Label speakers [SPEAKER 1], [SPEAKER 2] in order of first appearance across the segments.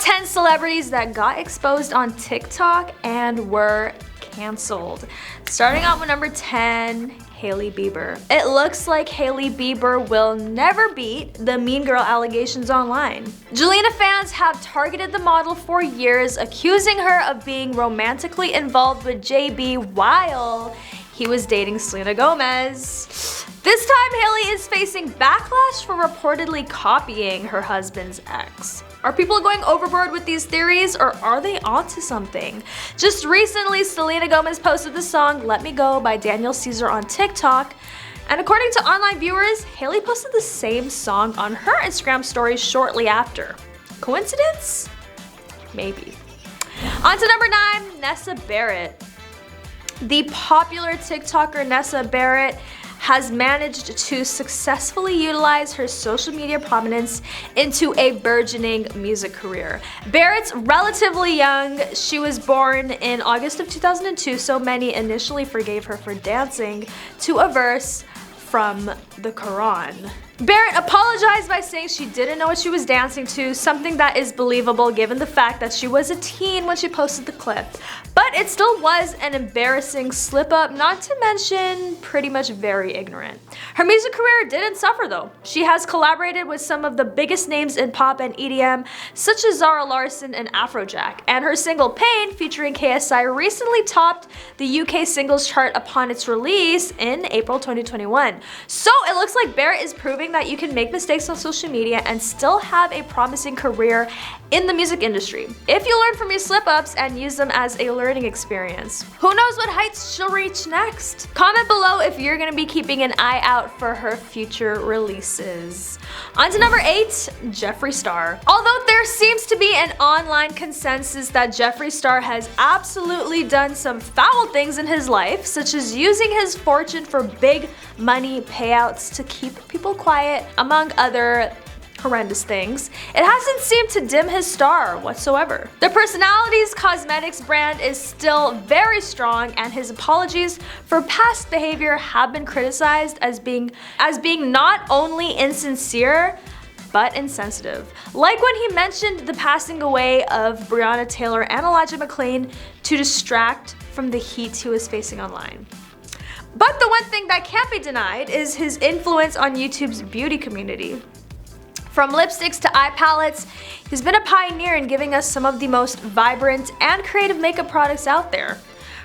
[SPEAKER 1] 10 celebrities that got exposed on TikTok and were canceled. Starting out with number 10, Hailey Bieber. It looks like Hailey Bieber will never beat the mean girl allegations online. Jelena fans have targeted the model for years, accusing her of being romantically involved with JB while he was dating Selena Gomez. This time, Hailey is facing backlash for reportedly copying her husband's ex. Are people going overboard with these theories, or are they onto something? Just recently, Selena Gomez posted the song Let Me Go by Daniel Caesar on TikTok, and according to online viewers, Hailey posted the same song on her Instagram story shortly after. Coincidence? Maybe. On to number 9, Nessa Barrett. The popular TikToker Nessa Barrett has managed to successfully utilize her social media prominence into a burgeoning music career. Barrett's relatively young. She was born in August of 2002, so many initially forgave her for dancing to a verse from the Quran. Barrett apologized by saying she didn't know what she was dancing to, something that is believable given the fact that she was a teen when she posted the clip. But it still was an embarrassing slip up, not to mention pretty much very ignorant. Her music career didn't suffer though. She has collaborated with some of the biggest names in pop and EDM, such as Zara Larsson and Afrojack, and her single Pain, featuring KSI, recently topped the UK singles chart upon its release in April 2021. So it looks like Barrett is proving that you can make mistakes on social media and still have a promising career in the music industry if you learn from your slip-ups and use them as a learning experience. Who knows what heights she'll reach next? Comment below if you're gonna be keeping an eye out for her future releases. On to number 8, Jeffree Star. Although there seems to be an online consensus that Jeffree Star has absolutely done some foul things in his life, such as using his fortune for big money payouts to keep people quiet, among other horrendous things, it hasn't seemed to dim his star whatsoever. The Personalities Cosmetics brand is still very strong, and his apologies for past behavior have been criticized as being not only insincere, but insensitive. Like when he mentioned the passing away of Breonna Taylor and Elijah McClain to distract from the heat he was facing online. But the one thing that can't be denied is his influence on YouTube's beauty community. From lipsticks to eye palettes, he's been a pioneer in giving us some of the most vibrant and creative makeup products out there,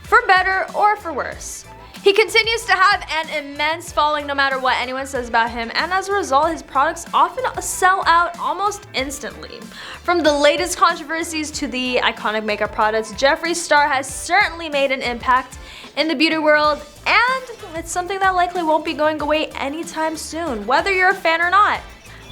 [SPEAKER 1] for better or for worse. He continues to have an immense following no matter what anyone says about him, and as a result, his products often sell out almost instantly. From the latest controversies to the iconic makeup products, Jeffree Star has certainly made an impact in the beauty world, and it's something that likely won't be going away anytime soon, whether you're a fan or not.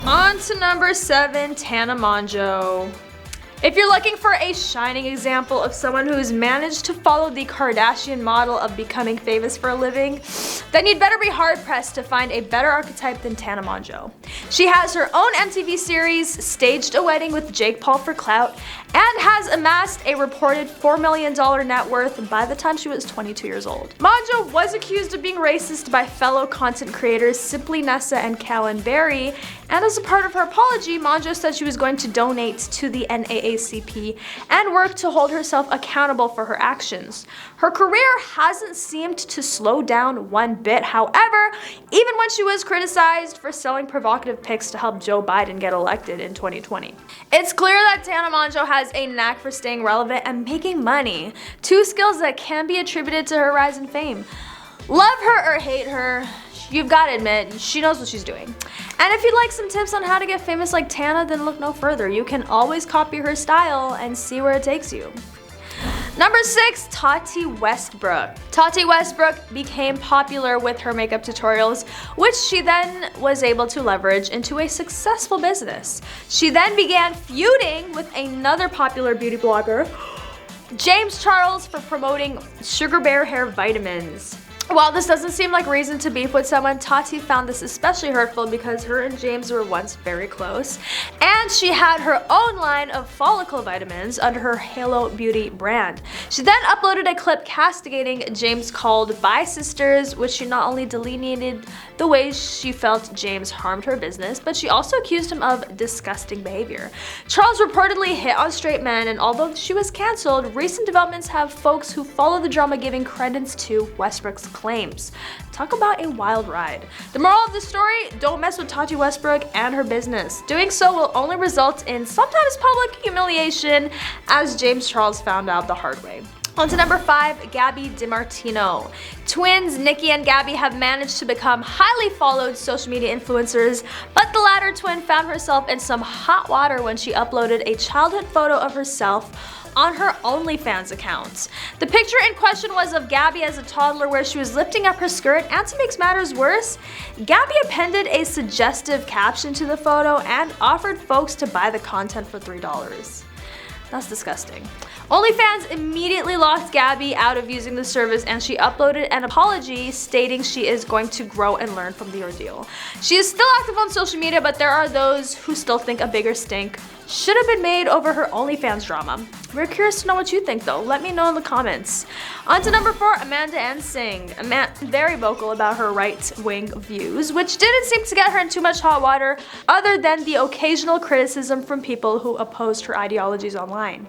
[SPEAKER 1] On to number 7, Tana Mongeau. If you're looking for a shining example of someone who's managed to follow the Kardashian model of becoming famous for a living, then you'd better be hard-pressed to find a better archetype than Tana Mongeau. She has her own MTV series, staged a wedding with Jake Paul for clout, and has amassed a reported $4 million net worth by the time she was 22 years old. Mongeau was accused of being racist by fellow content creators Simply Nessa and Callan Berry, and as a part of her apology, Mongeau said she was going to donate to the NAACP and work to hold herself accountable for her actions. Her career hasn't seemed to slow down one bit, however, even when she was criticized for selling provocative pics to help Joe Biden get elected in 2020. It's clear that Tana Mongeau has a knack for staying relevant and making money, two skills that can be attributed to her rise in fame. Love her or hate her, you've got to admit, she knows what she's doing. And if you'd like some tips on how to get famous like Tana, then look no further. You can always copy her style and see where it takes you. Number 6, Tati Westbrook. Tati Westbrook became popular with her makeup tutorials, which she then was able to leverage into a successful business. She then began feuding with another popular beauty blogger, James Charles, for promoting Sugar Bear hair vitamins. While this doesn't seem like reason to beef with someone, Tati found this especially hurtful because her and James were once very close, and she had her own line of follicle vitamins under her Halo Beauty brand. She then uploaded a clip castigating James called Bye Sisters, which she not only delineated the ways she felt James harmed her business, but she also accused him of disgusting behavior. Charles reportedly hit on straight men, and although she was cancelled, recent developments have folks who follow the drama giving credence to Westbrook's claims. Talk about a wild ride. The moral of the story: don't mess with Tati Westbrook and her business. Doing so will only result in sometimes public humiliation, as James Charles found out the hard way. On to number 5, Gabi Demartino. Twins Nikki and Gabi have managed to become highly followed social media influencers, but the latter twin found herself in some hot water when she uploaded a childhood photo of herself on her OnlyFans account. The picture in question was of Gabi as a toddler, where she was lifting up her skirt, and to make matters worse, Gabi appended a suggestive caption to the photo and offered folks to buy the content for $3. That's disgusting. OnlyFans immediately locked Gabi out of using the service, and she uploaded an apology stating she is going to grow and learn from the ordeal. She is still active on social media, but there are those who still think a bigger stink should have been made over her OnlyFans drama. We're curious to know what you think though. Let me know in the comments. On to number 4, Amanda Ensing. Very vocal about her right-wing views, which didn't seem to get her in too much hot water other than the occasional criticism from people who opposed her ideologies online.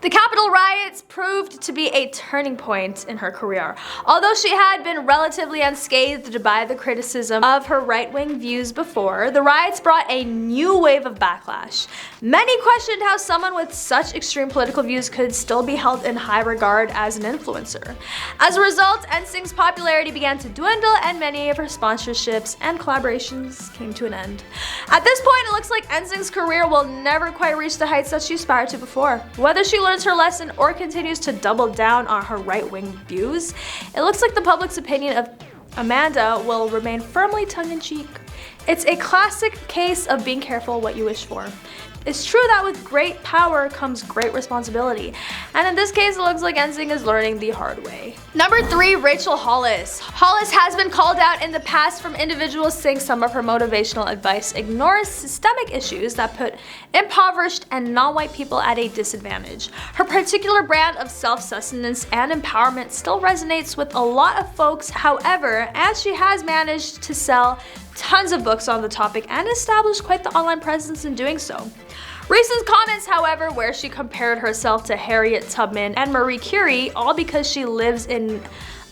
[SPEAKER 1] The Capitol riots proved to be a turning point in her career. Although she had been relatively unscathed by the criticism of her right-wing views before, the riots brought a new wave of backlash. Many questioned how someone with such extreme political views could still be held in high regard as an influencer. As a result, Ensing's popularity began to dwindle, and many of her sponsorships and collaborations came to an end. At this point, it looks like Ensing's career will never quite reach the heights that she aspired to before. Whether she learns her lesson or continues to double down on her right-wing views, it looks like the public's opinion of Amanda will remain firmly tongue-in-cheek. It's a classic case of being careful what you wish for. It's true that with great power comes great responsibility, and in this case it looks like Ensing is learning the hard way. Number 3, Rachel Hollis. Hollis has been called out in the past from individuals saying some of her motivational advice ignores systemic issues that put impoverished and non-white people at a disadvantage. Her particular brand of self-sustenance and empowerment still resonates with a lot of folks, however, as she has managed to sell tons of books on the topic and established quite the online presence in doing so. Recent comments, however, where she compared herself to Harriet Tubman and Marie Curie, all because she lives in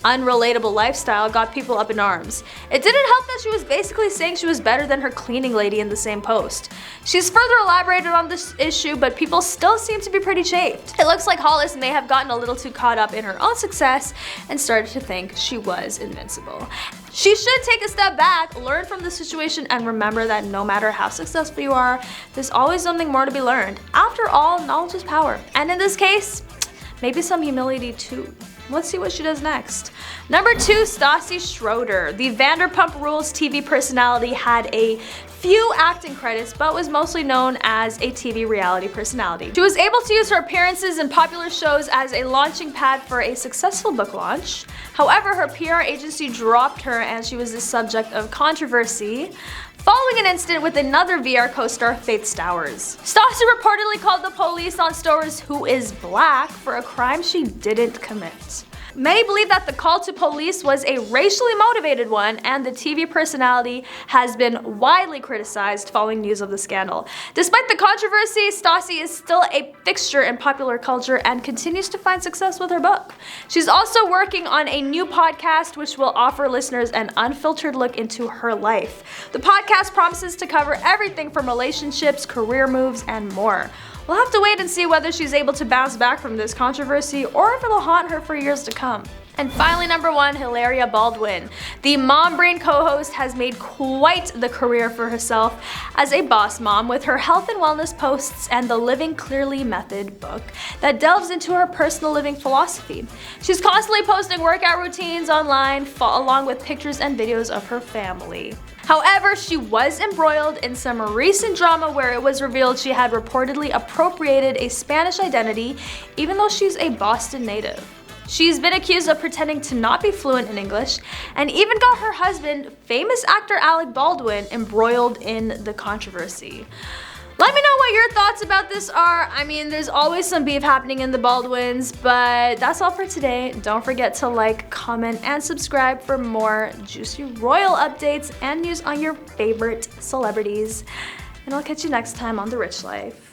[SPEAKER 1] unrelatable lifestyle, got people up in arms. It didn't help that she was basically saying she was better than her cleaning lady in the same post. She's further elaborated on this issue, but people still seem to be pretty chafed. It looks like Hollis may have gotten a little too caught up in her own success and started to think she was invincible. She should take a step back, learn from the situation, and remember that no matter how successful you are, there's always something more to be learned. After all, knowledge is power. And in this case, maybe some humility too. Let's see what she does next. Number 2, Stassi Schroeder. The Vanderpump Rules TV personality had a few acting credits, but was mostly known as a TV reality personality. She was able to use her appearances in popular shows as a launching pad for a successful book launch. However, her PR agency dropped her, and she was the subject of controversy following an incident with another VR co-star, Faith Stowers. Stassi reportedly called the police on Stowers, who is black, for a crime she didn't commit. Many believe that the call to police was a racially motivated one, and the TV personality has been widely criticized following news of the scandal. Despite the controversy, Stassi is still a fixture in popular culture and continues to find success with her book. She's also working on a new podcast which will offer listeners an unfiltered look into her life. The podcast promises to cover everything from relationships, career moves, and more. We'll have to wait and see whether she's able to bounce back from this controversy or if it'll haunt her for years to come. And finally, number 1, Hilaria Baldwin. The Mom Brain co-host has made quite the career for herself as a boss mom with her health and wellness posts and the Living Clearly method book that delves into her personal living philosophy. She's constantly posting workout routines online along with pictures and videos of her family. However, she was embroiled in some recent drama where it was revealed she had reportedly appropriated a Spanish identity even though she's a Boston native. She's been accused of pretending to not be fluent in English and even got her husband, famous actor Alec Baldwin, embroiled in the controversy. Let me know what your thoughts about this are. I mean, there's always some beef happening in the Baldwins, but that's all for today. Don't forget to like, comment, and subscribe for more juicy royal updates and news on your favorite celebrities. And I'll catch you next time on The Rich Life.